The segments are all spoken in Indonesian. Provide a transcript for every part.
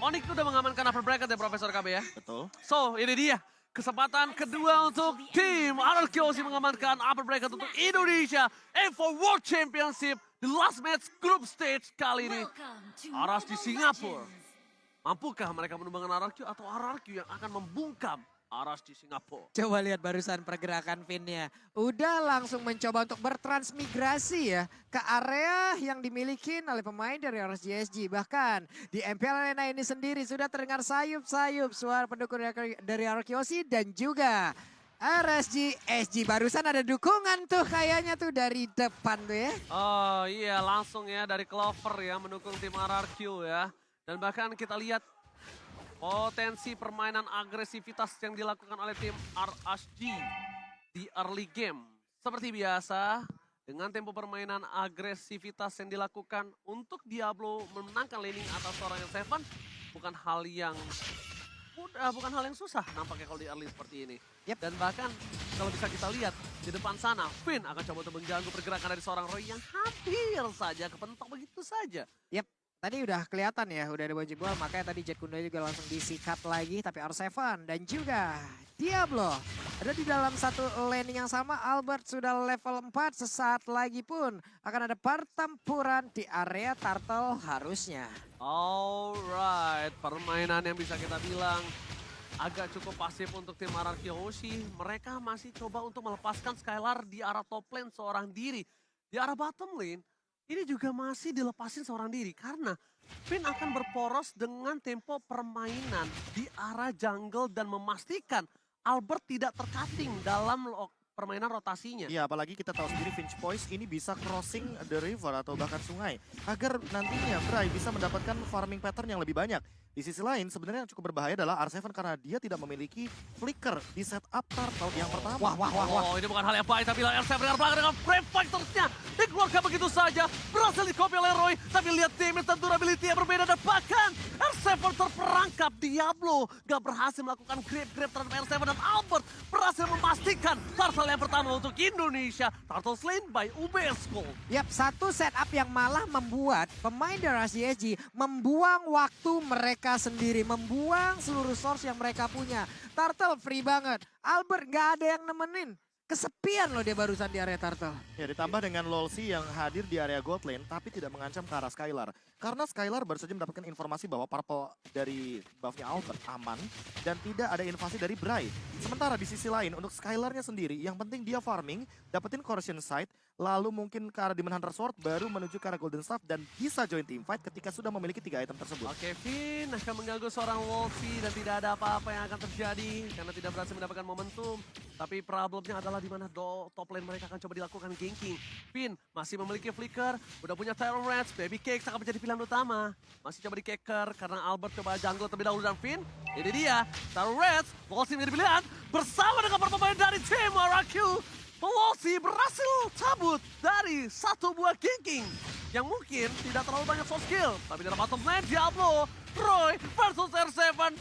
Onyx udah mengamankan upper bracket ya Profesor KB ya. Betul. So ini dia kesempatan kedua untuk tim RRQ mengamankan upper bracket untuk Indonesia. And for World Championship, the last match group stage kali ini. Aras di Singapura. Mampukah mereka menumbangkan RRQ atau RRQ yang akan membungkam Aras di Singapura? Coba lihat barusan pergerakan Finn-nya. Udah langsung mencoba untuk bertransmigrasi ya ke area yang dimiliki oleh pemain dari RSGSG. Bahkan di MPL Arena ini sendiri sudah terdengar sayup-sayup suara pendukung dari RRQ dan juga RSGSG. Barusan ada dukungan tuh kayaknya tuh dari depan tuh ya. Oh iya langsung ya dari Clover ya mendukung tim RRQ ya. Dan bahkan kita lihat potensi permainan agresivitas yang dilakukan oleh tim RSG di early game. Seperti biasa, dengan tempo permainan agresivitas yang dilakukan untuk Diablo memenangkan laning atas seorang yang Seven, bukan hal yang mudah, bukan hal yang susah nampaknya kalau di early seperti ini. Yep. Dan bahkan kalau bisa kita lihat di depan sana, Finn akan coba untuk mengganggu pergerakan dari seorang Roy yang hampir saja kepentok begitu saja. Yep. Tadi udah kelihatan ya, udah ada baju bola, makanya tadi Jet Kunda juga langsung disikat lagi. Tapi R7 dan juga Diablo ada di dalam satu laning yang sama. Albert sudah level 4, sesaat lagi pun akan ada pertempuran di area Turtle harusnya. Alright, permainan yang bisa kita bilang agak cukup pasif untuk tim RRQ Hoshi. Mereka masih coba untuk melepaskan Skylar di arah top lane seorang diri. Di arah bottom lane, ini juga masih dilepasin seorang diri karena Finn akan berporos dengan tempo permainan di arah jungle dan memastikan Albert tidak tercutting dalam permainan rotasinya. Iya, apalagi kita tahu sendiri Finch Boys ini bisa crossing the river atau bahkan sungai agar nantinya Bray bisa mendapatkan farming pattern yang lebih banyak. Di sisi lain sebenarnya yang cukup berbahaya adalah R7 karena dia tidak memiliki flicker di setup Turtle yang pertama. Oh, ini bukan hal yang baik tapi R7 dengan belakang dengan frame fightersnya dikeluarkan begitu saja. Berhasil di-copy oleh Roy, tapi lihat damage dan durability yang berbeda dan bahkan R7 terperangkap. Diablo gak berhasil melakukan grab terhadap R7 dan Albert berhasil memastikan Turtle yang pertama untuk Indonesia. Turtle slain by UBS Gold. Yap, satu setup yang malah membuat pemain dari RSGSG membuang waktu mereka sendiri, membuang seluruh source yang mereka punya. Turtle free banget, Albert gak ada yang nemenin. Kesepian loh dia barusan di area Turtle. Ya, ditambah dengan Lolsi yang hadir di area gold lane tapi tidak mengancam ke arah Skylar. Karena Skylar baru saja mendapatkan informasi bahwa purple dari buffnya Albert aman dan tidak ada invasi dari Bray. Sementara di sisi lain untuk Skylarnya sendiri yang penting dia farming, dapetin Corrosion Sight, lalu mungkin ke arah Demon Hunter Sword baru menuju ke arah Golden Staff dan bisa join team fight ketika sudah memiliki 3 item tersebut. Oke, Finn akan mengganggu seorang Wolfie dan tidak ada apa-apa yang akan terjadi karena tidak berhasil mendapatkan momentum. Tapi problemnya adalah di mana top lane mereka akan coba dilakukan ganking. Finn masih memiliki flicker, udah punya Terror Rats, Baby Cake akan menjadi pilihan utama. Masih coba di Keker karena Albert coba jungle terlebih dahulu dan Finn. Ini dia, Terror Rats, Wolfie menjadi pilihan bersama dengan para pemain dari tim RRQ. Wolfie berhasil cabut dari satu buah ganking yang mungkin tidak terlalu banyak soft skill. Tapi dalam bottom lane, Diablo, Roy versus R7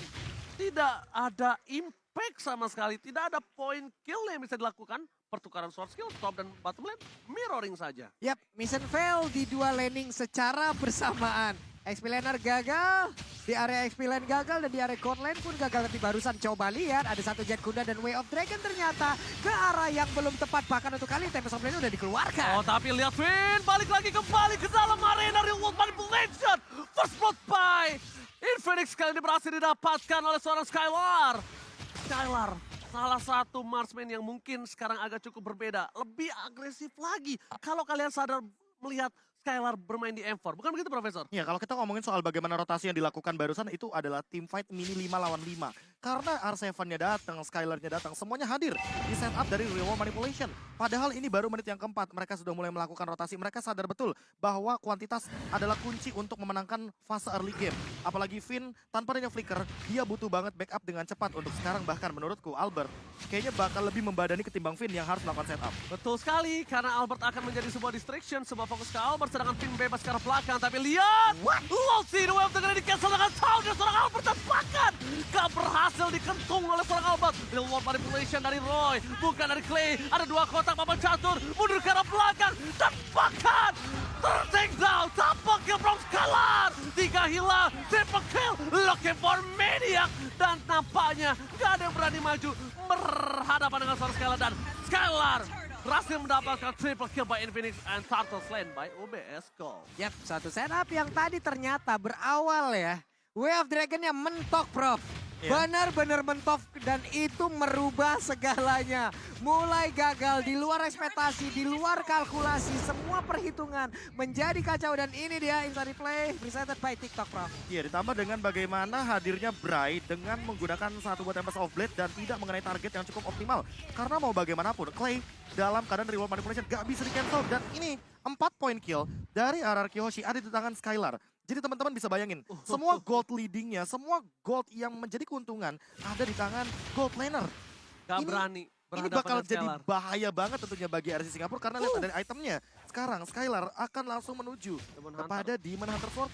tidak ada impact sama sekali. Tidak ada point kill yang bisa dilakukan. Pertukaran sword skill, top dan bottom lane, mirroring saja. Yap, mission fail di dua laning secara bersamaan. XP laner gagal, di area XP lane gagal dan di area gold lane pun gagal. Tapi barusan coba lihat ada satu Jet Kunda dan Way of Dragon ternyata ke arah yang belum tepat. Bahkan untuk kali Tempest of Lane udah dikeluarkan. Oh tapi lihat Finn, balik lagi kembali ke dalam arena Real World Manipulation. First blood by Infinix kali ini berhasil didapatkan oleh seorang Skylar. Skylar, salah satu marksman yang mungkin sekarang agak cukup berbeda. Lebih agresif lagi. Kalau kalian sadar melihat Skylar bermain di M4. Bukan begitu, Profesor? Ya, kalau kita ngomongin soal bagaimana rotasi yang dilakukan barusan itu adalah team fight mini 5 lawan 5. Karena R7-nya datang, Skylar-nya datang, semuanya hadir di setup dari Real World Manipulation. Padahal ini baru menit yang keempat, mereka sudah mulai melakukan rotasi. Mereka sadar betul bahwa kuantitas adalah kunci untuk memenangkan fase early game. Apalagi Finn, tanpa adanya flicker, dia butuh banget backup dengan cepat untuk sekarang. Bahkan menurutku, Albert kayaknya bakal lebih membadani ketimbang Finn yang harus melakukan setup. Betul sekali, karena Albert akan menjadi sebuah distraction, sebuah fokus ke Albert. Sedangkan Finn bebas ke arah belakang, tapi lihat! Lolsi the Wave dengan di-cancel dengan sound dari seorang Albert dan bahkan gak berhasil dikentung oleh seorang Albert. Real World Manipulation dari Roy, bukan dari Clay. Ada dua kotak papan catur, mundur ke arah belakang dan bahkan ter-take down. Tampaknya Bronx Skylar, 3 hilang, triple kill, looking for Maniac. Dan nampaknya gak ada yang berani maju berhadapan dengan seorang Skylar. Dan Skylar berhasil mendapatkan triple kill by Infinix and Turtle slain by OBS Go. Yap, satu setup yang tadi ternyata berawal ya. Way of Dragon-nya mentok, Prof. Iya. Benar-benar mentok dan itu merubah segalanya. Mulai gagal, di luar ekspektasi, di luar kalkulasi, semua perhitungan menjadi kacau. Dan ini dia Inside Replay presented by TikTok, Prof. Iya, ditambah dengan bagaimana hadirnya Bray dengan menggunakan satu buah Tempest of Blade dan tidak mengenai target yang cukup optimal. Karena mau bagaimanapun, Clay dalam keadaan reward manipulation gak bisa di-cancel. Dan ini 4 point kill dari RRQ Hoshi ada di tangan Skylar. Jadi teman-teman bisa bayangin, semua gold leadingnya, semua gold yang menjadi keuntungan ada di tangan gold laner. Gak Ini- berani Ini berhadapan bakal dengan jadi Skylar. bahaya banget tentunya bagi RC Singapura karena lihat dari itemnya. Sekarang Skylar akan langsung menuju Demon kepada Demon Hunter Sword.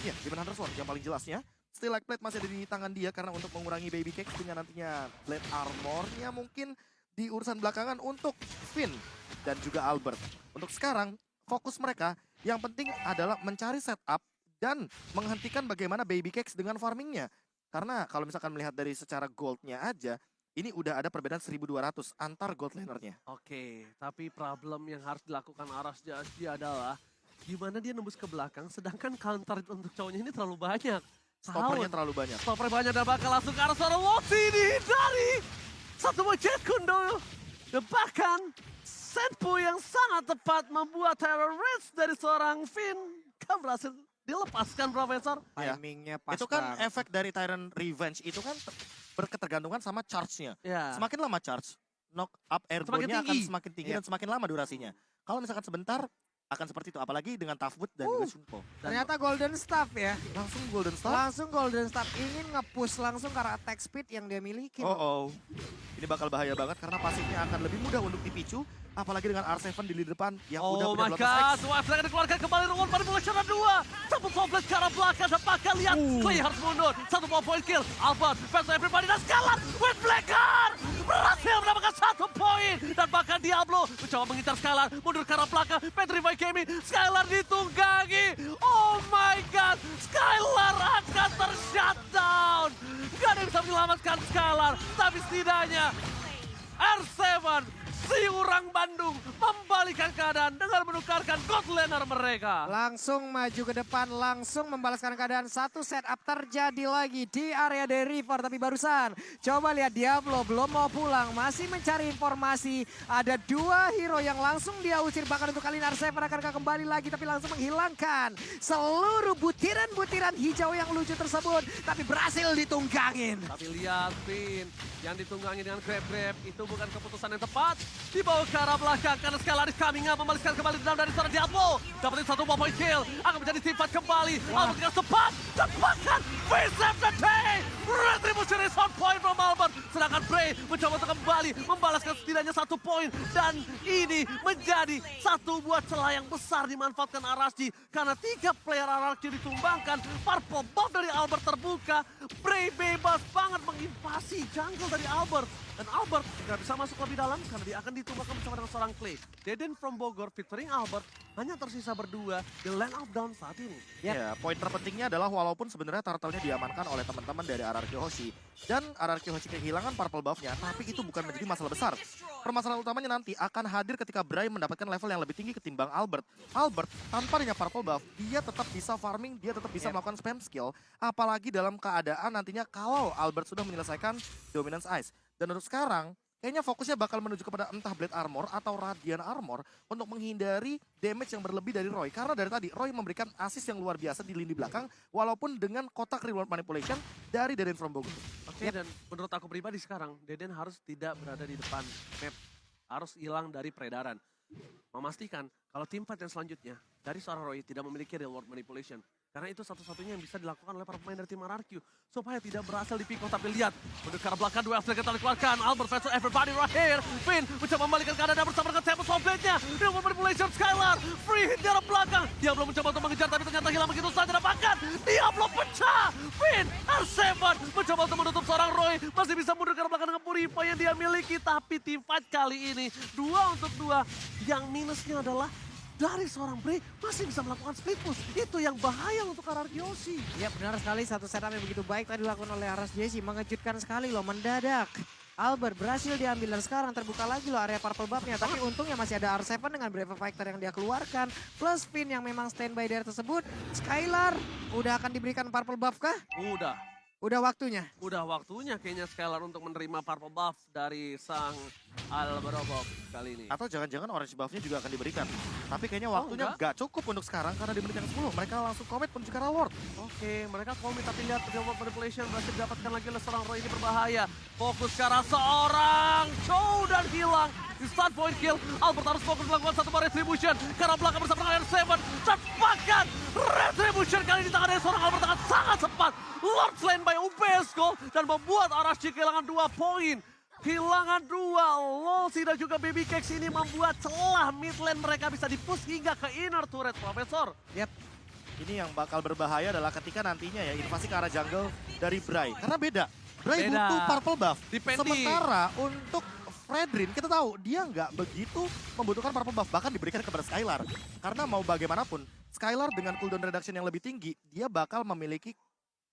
Iya, Demon Hunter Sword yang paling jelasnya. Still Like Plate masih ada di tangan dia karena untuk mengurangi Baby Cakes dengan nantinya Blade Armor-nya mungkin di urusan belakangan untuk Finn dan juga Albert. Untuk sekarang, fokus mereka yang penting adalah mencari setup dan menghentikan bagaimana Baby Cakes dengan farmingnya. Karena kalau misalkan melihat dari secara goldnya aja, ini udah ada perbedaan 1200 antar gold lanernya. Oke, tapi problem yang harus dilakukan Aras Jasdi adalah gimana dia nembus ke belakang sedangkan counter untuk cowoknya ini terlalu banyak. Stoppernya Tahun. terlalu banyak. Stopper banyak dan bakal langsung ke arah seorang Woxy dihindari. Satu buah Jet Kundo. Dan bahkan Senpu yang sangat tepat membuat terrorist dari seorang Finn. Kan berhasil dilepaskan Profesor. Ya. Timingnya pas Itu kan banget. efek dari Tyrant Revenge itu kan berketergantungan sama charge-nya. Ya. Semakin lama charge, knock up Semakin airborne-nya akan tinggi. semakin tinggi Iya. dan semakin lama durasinya. Kalau misalkan sebentar, akan seperti itu. Apalagi dengan Tough Boot dan juga Shunpo. Ternyata Golden Staff ya. Langsung Golden Star. Langsung Golden Staff ingin nge-push langsung karena attack speed yang dia miliki. Oh. Ini bakal bahaya banget karena pasifnya akan lebih mudah untuk dipicu. Apalagi dengan R7 di lini depan yang udah Oh my benar-benar god, X. Wife akan dikeluarkan kembali Reward Manipulation 2. Satu komplit ke arah belakang dan bakal lihat Clay harus mundur. Satu point kill, Albert, versus everybody dan Scarlet with Blacker. Berhasil mendapatkan 1 poin. Dan bahkan Diablo mencoba mengincar Skylar, mundur ke arah belakang. Petrify Kemi, Skylar ditunggangi. Oh my god, Skylar akan ter-shutdown. Gak ada yang bisa menyelamatkan Skylar, tapi setidaknya R7 si orang Bandung membalikan keadaan dengan menukarkan god laner mereka. Langsung maju ke depan, langsung membalaskan keadaan. Satu setup terjadi lagi di area dari River. Tapi barusan, coba lihat Diablo belum mau pulang. Masih mencari informasi. Ada 2 hero yang langsung dia usir. Bahkan untuk kali ini R7 akan kembali lagi. Tapi langsung menghilangkan seluruh butiran-butiran hijau yang lucu tersebut. Tapi berhasil ditunggangin. Tapi lihat Finn yang ditunggangi dengan grab-grab itu bukan keputusan yang tepat. Dibawa ke arah belakang karena Skylaris coming up membalaskan kembali dendam dari seorang Diablo. Dapetin 1 point kill, akan menjadi sifat kembali. Albert dengan tepat, cepatkan VSFT. Retribution is on point from Albert. Sedangkan Bray mencoba untuk kembali membalaskan setidaknya 1 poin. Dan ini menjadi satu buah celah yang besar dimanfaatkan Arashi. Karena 3 player Arashi ditumbangkan, purple buff dari Albert terbuka. Bray bebas banget menginvasi jungle dari Albert. Dan Albert tidak bisa masuk lebih dalam karena dia akan ditumbangkan bersama dengan seorang Clay. Deden from Bogor featuring Albert hanya tersisa berdua di lane of down saat ini. Ya, poin terpentingnya adalah walaupun sebenarnya turtle-nya diamankan oleh teman-teman dari RRQ Hoshi. Dan RRQ Hoshi kehilangan purple buff-nya, tapi itu bukan menjadi masalah besar. Permasalahan utamanya nanti akan hadir ketika Bray mendapatkan level yang lebih tinggi ketimbang Albert. Albert, tanpa adanya purple buff, dia tetap bisa farming, dia tetap bisa melakukan spam skill. Apalagi dalam keadaan nantinya kalau Albert sudah menyelesaikan Dominance Ice. Dan untuk sekarang, kayaknya fokusnya bakal menuju kepada entah Blade Armor atau Radiant Armor untuk menghindari damage yang berlebih dari Roy. Karena dari tadi, Roy memberikan assist yang luar biasa di lini belakang, walaupun dengan kotak reward manipulation dari Deden from Bogor. Oke, dan menurut aku pribadi sekarang, Deden harus tidak berada di depan map. Harus hilang dari peredaran. Memastikan kalau tim fight yang selanjutnya dari seorang Roy tidak memiliki reward manipulation. Karena itu satu-satunya yang bisa dilakukan oleh para pemain dari tim RRQ. Supaya tidak berhasil dipikul, tapi lihat. Mendekat belakang, 2 FT kita dikeluarkan. Albert versus everybody right here. Finn mencoba membalikan keadaan bersama dengan Tempest of Blade-nya. Reward manipulation Skylar. Free hit dari belakang. Diablo mencoba untuk mengejar, tapi ternyata hilang begitu saja. Dan bahkan Diablo pecah. Finn, R7 mencoba untuk menutup seorang Roy. Masih bisa mundur ke belakang dengan Purify yang dia miliki. Tapi tim fight kali ini 2 untuk 2. Yang minusnya adalah dari seorang Bray masih bisa melakukan split push. Itu yang bahaya untuk RRQC. Ya benar sekali, satu setup yang begitu baik tadi dilakukan oleh RSJC. Mengejutkan sekali loh, mendadak. Albert berhasil diambil dan sekarang terbuka lagi loh area purple buff-nya. Tapi untungnya masih ada R7 dengan Brave Fighter yang dia keluarkan. Plus Finn yang memang standby dari tersebut. Skylar udah akan diberikan purple buff kah? Udah waktunya. Udah waktunya kayaknya Skylar untuk menerima purple buff dari sang Alberobov kali ini. Atau jangan-jangan orange buff-nya juga akan diberikan. Tapi kayaknya waktunya enggak? nggak cukup untuk sekarang karena di menit yang 10 mereka langsung commit menuju ke arah Lord. Oke, mereka komit tapi lihat Real World Manipulation berhasil didapatkan lagi oleh seorang Roy, ini berbahaya. Fokus ke arah seorang Chow dan hilang. Di start point kill, Albert harus fokus melakukan satu bar retribution. Karena belakang bersama dengan R7, cepatkan retribution kali ini di tangan dari seorang Albert akan sangat cepat. Lord slain by UPS Gold dan membuat RSG kehilangan 2 poin. Kehilangan 2, Lolsi dan juga Baby Cakes ini membuat celah mid lane mereka bisa di-push hingga ke inner turret, Profesor. Yap. Ini yang bakal berbahaya adalah ketika nantinya ya invasi ke arah jungle dari Bray. Karena beda. Bray Beda. butuh purple buff. Depending. Sementara untuk Fredrin kita tahu dia nggak begitu membutuhkan purple buff. Bahkan diberikan kepada Skylar. Karena mau bagaimanapun, Skylar dengan cooldown reduction yang lebih tinggi, dia bakal memiliki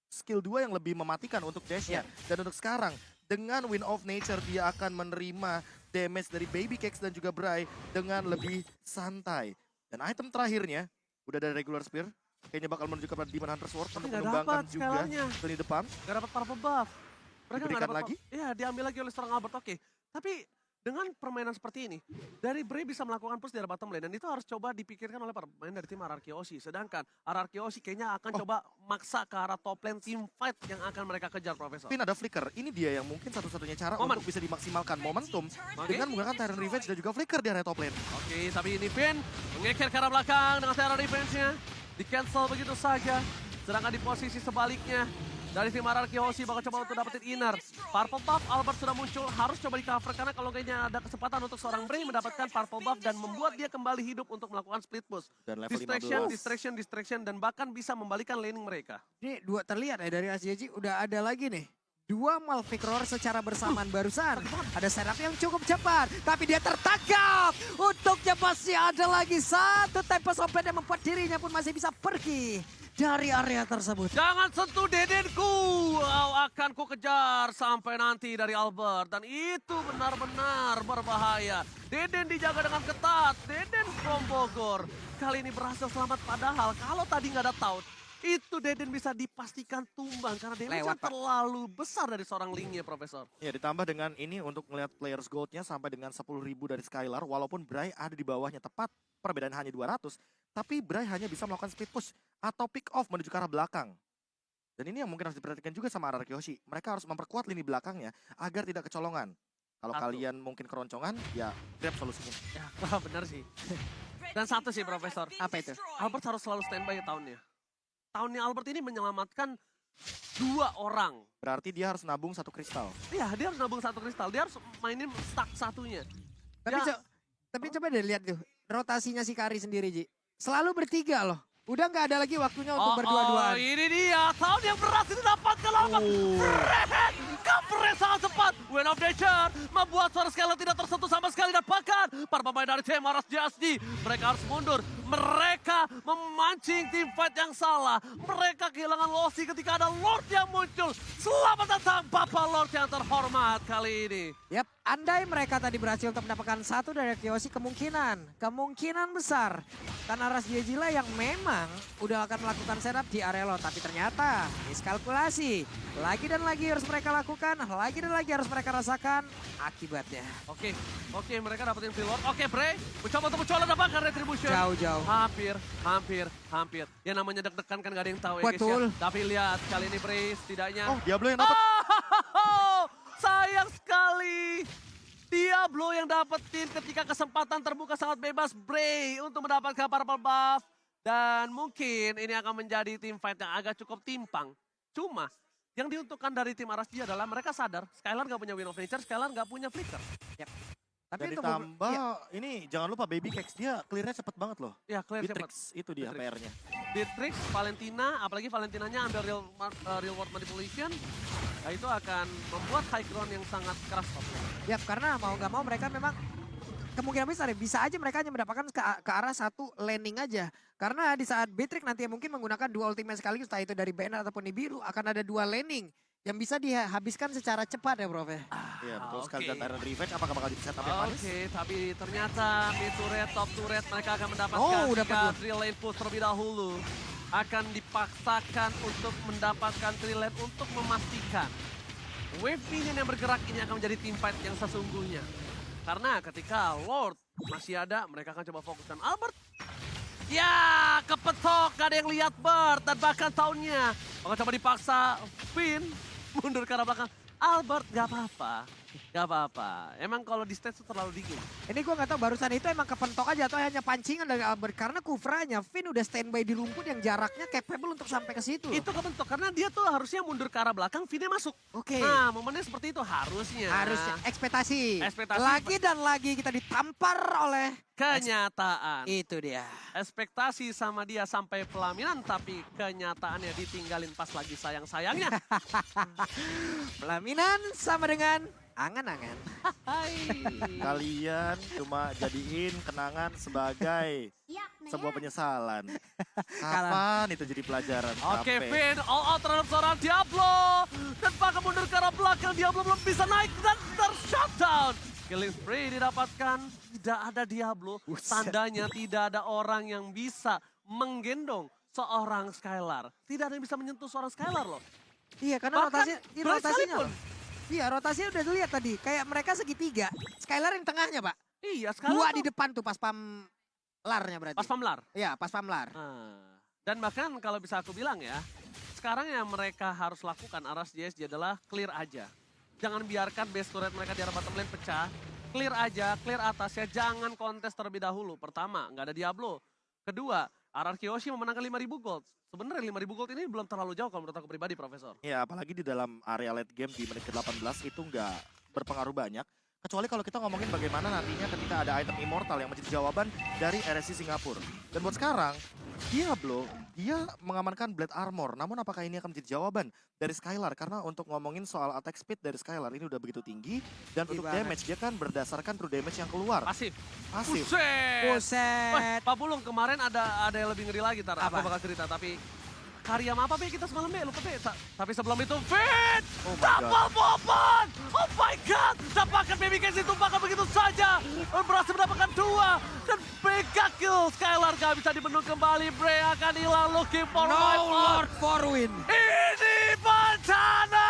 skill 2 yang lebih mematikan untuk dash-nya. Dan untuk sekarang, dengan Wind of Nature dia akan menerima damage dari Baby Cakes dan juga Bray dengan lebih santai. Dan item terakhirnya, udah dari regular spear, kayaknya bakal menuju kepada Demon Hunter Sword untuk nggak menumbangkan dapat juga Skylarnya. lini depan. Gak dapat purple buff. Mereka nggak Diberikan dapat lagi? Iya, diambil lagi oleh seorang Albert. Oke. Tapi dengan permainan seperti ini, dari Bray bisa melakukan push di arah bottom lane. Dan itu harus coba dipikirkan oleh pemain dari tim RRQC. Sedangkan RRQC kayaknya akan coba maksa ke arah top lane team fight yang akan mereka kejar, Profesor. Pin ada flicker, ini dia yang mungkin satu-satunya cara Momen. untuk bisa dimaksimalkan momentum Oke. dengan menggunakan Tyrant Revenge dan juga flicker di area top lane. Oke, tapi ini Pin mengeker ke arah belakang dengan terror defense-nya. Di cancel begitu saja. Sedangkan di posisi sebaliknya, dari tim RRQC bakal coba untuk dapetin inner. Purple buff Albert sudah muncul, harus coba di cover karena kalau kayaknya ada kesempatan untuk seorang Bray mendapatkan purple buff dan membuat dia kembali hidup untuk melakukan split push. Dan level Distraction dan bahkan bisa membalikan laning mereka. Ini dua terlihat ya dari SJJ udah ada lagi nih. Dua Malphite Roar secara bersamaan barusan. Ada setup yang cukup cepat. Tapi dia tertangkap. Untuknya masih ada lagi satu Tempest Open yang membuat dirinya pun masih bisa pergi dari area tersebut. Jangan sentuh Dedenku, kau akan ku kejar sampai nanti dari Albert. Dan itu benar-benar berbahaya. Deden dijaga dengan ketat, Deden from Bogor. Kali ini berhasil selamat padahal kalau tadi nggak ada taunt, itu Deden bisa dipastikan tumbang karena damage-nya Lewat, Pak. terlalu besar dari seorang Lingnya, Profesor. Ya ditambah dengan ini untuk melihat players goldnya sampai dengan 10.000 dari Skylar. Walaupun Bray ada di bawahnya tepat, perbedaan hanya 200. Tapi Bray hanya bisa melakukan speed push atau pick off menuju ke arah belakang. Dan ini yang mungkin harus diperhatikan juga sama RRQC. Mereka harus memperkuat lini belakangnya agar tidak kecolongan. Kalau Satu. kalian mungkin keroncongan, ya grab solusinya. Ya, wah benar sih. Dan satu sih, Profesor. Apa itu? Albert harus selalu standby tahunnya. Tahunnya Albert ini menyelamatkan 2 orang. Berarti dia harus nabung 1 kristal. Iya, dia harus nabung 1 kristal. Dia harus mainin stack satunya. Tapi, Ya. tapi coba deh lihat tuh rotasinya si Kari sendiri Ji. Selalu bertiga loh. Udah nggak ada lagi waktunya untuk berdua-duaan. Ini dia, tahun yang berhasil didapatkan Albert. Fred, covernya sangat cepat. Wind of Nature membuat suara Skylar tidak tersentuh sama sekali. Dan bahkan para pemain dari tim RSJSD, mereka harus mundur. Mereka memancing tim fight yang salah. Mereka kehilangan Losi ketika ada Lord yang muncul. Selamat datang Bapak Lord yang terhormat kali ini. Yap, andai mereka tadi berhasil untuk mendapatkan satu dari Kiyoshi, kemungkinan besar. Karena RSJJ lah yang memang udah akan melakukan setup di area lo. Tapi ternyata miskalkulasi. Lagi dan lagi harus mereka lakukan, lagi dan lagi harus mereka rasakan akibatnya. Oke, mereka dapetin free Lord. Oke, Bray, mencoba untuk mencolok dapatkan Retribution. Jauh-jauh. Hampir. Ya namanya deg-degan kan gak ada yang tahu ya guys Betul. ya. Tapi lihat kali ini Bray setidaknya. Oh, Diablo yang dapat. Sayang sekali. Diablo yang dapetin ketika kesempatan terbuka sangat bebas Bray untuk mendapatkan purple buff. Dan mungkin ini akan menjadi tim fight yang agak cukup timpang. Cuma yang diuntukkan dari tim RSG adalah mereka sadar Skylar gak punya Wind of Nature, Skylar gak punya flicker. Tapi Dan untuk ditambah iya, ini jangan lupa Baby Cakes dia clearnya cepet banget loh. Ya clear cepat. Bitrix itu dia Bitrix. PR-nya. Beatrix, Valentina, apalagi Valentinanya ambil real world manipulation. Nah, itu akan membuat high ground yang sangat keras top lane. ya karena mau nggak mau mereka memang kemungkinan besar ya, bisa aja mereka hanya mendapatkan ke arah satu landing aja. Karena di saat Beatrix nanti mungkin menggunakan dua ultimate sekaligus, entah itu dari Banner ataupun Nibiru, akan ada dua landing yang bisa dihabiskan secara cepat ya Prof ya. Iya betul sekali, oke. dan Iron Revenge apakah bakal jadi setup yang manis? Oke, tapi ternyata mid turret, top turret mereka akan mendapatkan Oh, dapat jika dua. 3 lane push terlebih dahulu. Akan dipaksakan untuk mendapatkan 3 lane untuk memastikan wave minion yang bergerak ini akan menjadi team fight yang sesungguhnya. Karena ketika Lord masih ada, mereka akan coba fokuskan Albert. Ya, kepetok, gak ada yang lihat Bert, dan bahkan tahunnya. Akan coba dipaksa Finn mundur ke arah belakang. Albert, gak apa-apa. Gak apa-apa. Emang kalau di stage itu terlalu dingin. Ini gue gak tahu barusan itu emang kepentok aja atau hanya pancingan dari Albert. Karena Kufranya, Finn udah standby di rumput yang jaraknya capable untuk sampai ke situ. Itu kebentuk, karena dia tuh harusnya mundur ke arah belakang, Finn-nya masuk. Oke. Nah, momennya seperti itu harusnya. Harusnya ekspektasi. Ekspektasi. Lagi dan lagi kita ditampar oleh Kenyataan. itu dia. Ekspektasi sama dia sampai pelaminan, tapi kenyataannya ditinggalin pas lagi sayang-sayangnya. Pelaminan sama dengan angan-angan. Hai. Kalian cuma jadiin kenangan sebagai sebuah penyesalan. Kapan itu jadi pelajaran? Oke, Capek. Finn all out terhadap seorang Diablo. Dan bahkan mundur ke arah belakang, Diablo belum bisa naik dan ter-shutdown. Killing spree didapatkan, tidak ada Diablo. Buset. Tandanya tidak ada orang yang bisa menggendong seorang Skylar. Tidak ada yang bisa menyentuh seorang Skylar loh. Iya karena Bahkan rotasinya Grace sekalipun. loh. Iya rotasinya udah dilihat tadi. Kayak mereka segitiga. Skylar yang tengahnya Pak. Iya, Skylar Dua tuh di depan tuh pas pamlarnya berarti. pas pamlar. Iya pas pamlar. Dan bahkan kalau bisa aku bilang ya, sekarang yang mereka harus lakukan Aras JSG adalah clear aja. Jangan biarkan base turret mereka di arah bottom lane pecah. Clear aja, clear atasnya, jangan kontes terlebih dahulu. Pertama, nggak ada Diablo. Kedua, RR Kyoshi memenangkan 5.000 gold. Sebenarnya 5.000 gold ini belum terlalu jauh kalau menurut aku pribadi, Profesor. Ya apalagi di dalam area late game di menit ke-18 itu nggak berpengaruh banyak. Kecuali kalau kita ngomongin bagaimana nantinya ketika ada item immortal yang menjadi jawaban dari RSC Singapura. Dan buat sekarang, Diablo, dia mengamankan Blade Armor. Namun apakah ini akan menjadi jawaban dari Skylar? Karena untuk ngomongin soal attack speed dari Skylar ini udah begitu tinggi. Dan untuk Gimana? damage, dia kan berdasarkan true damage yang keluar. Pasif. Pasif. Buset. Wah, Buset. Pak Bulung kemarin ada yang lebih ngeri lagi, Tar. Aku Apa? bakal cerita, tapi karya apa Be kita semalam Be, lupa Be. Tapi sebelum itu, Fit! Oh my Double bomban! Oh my God! Dapatkan Baby Case ditumpahkan begitu saja. Berhasil mendapatkan 2. Dan mega kill. Skylar gak bisa dibendung kembali. Bray akan hilang, looking for No my Lord for win. Ini bencana!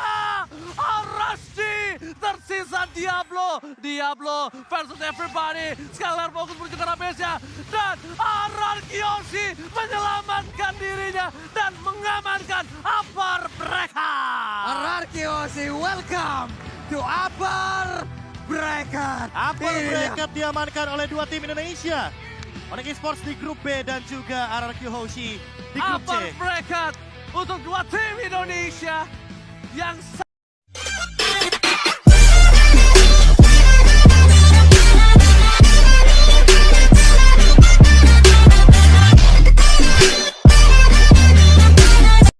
Arasdi tersisa Diablo. Diablo versus everybody. Skylar fokus menuju ke arah base-nya. Dan RR Kyoshi menyelamatkan dirinya dan mengamankan upper mereka. RR Kyoshi welcome to Upper Bracket. Upper Iya. bracket diamankan oleh dua tim Indonesia. Onyx Esports di grup B dan juga RRQ Hoshi di grup Upper C. bracket untuk dua tim Indonesia yang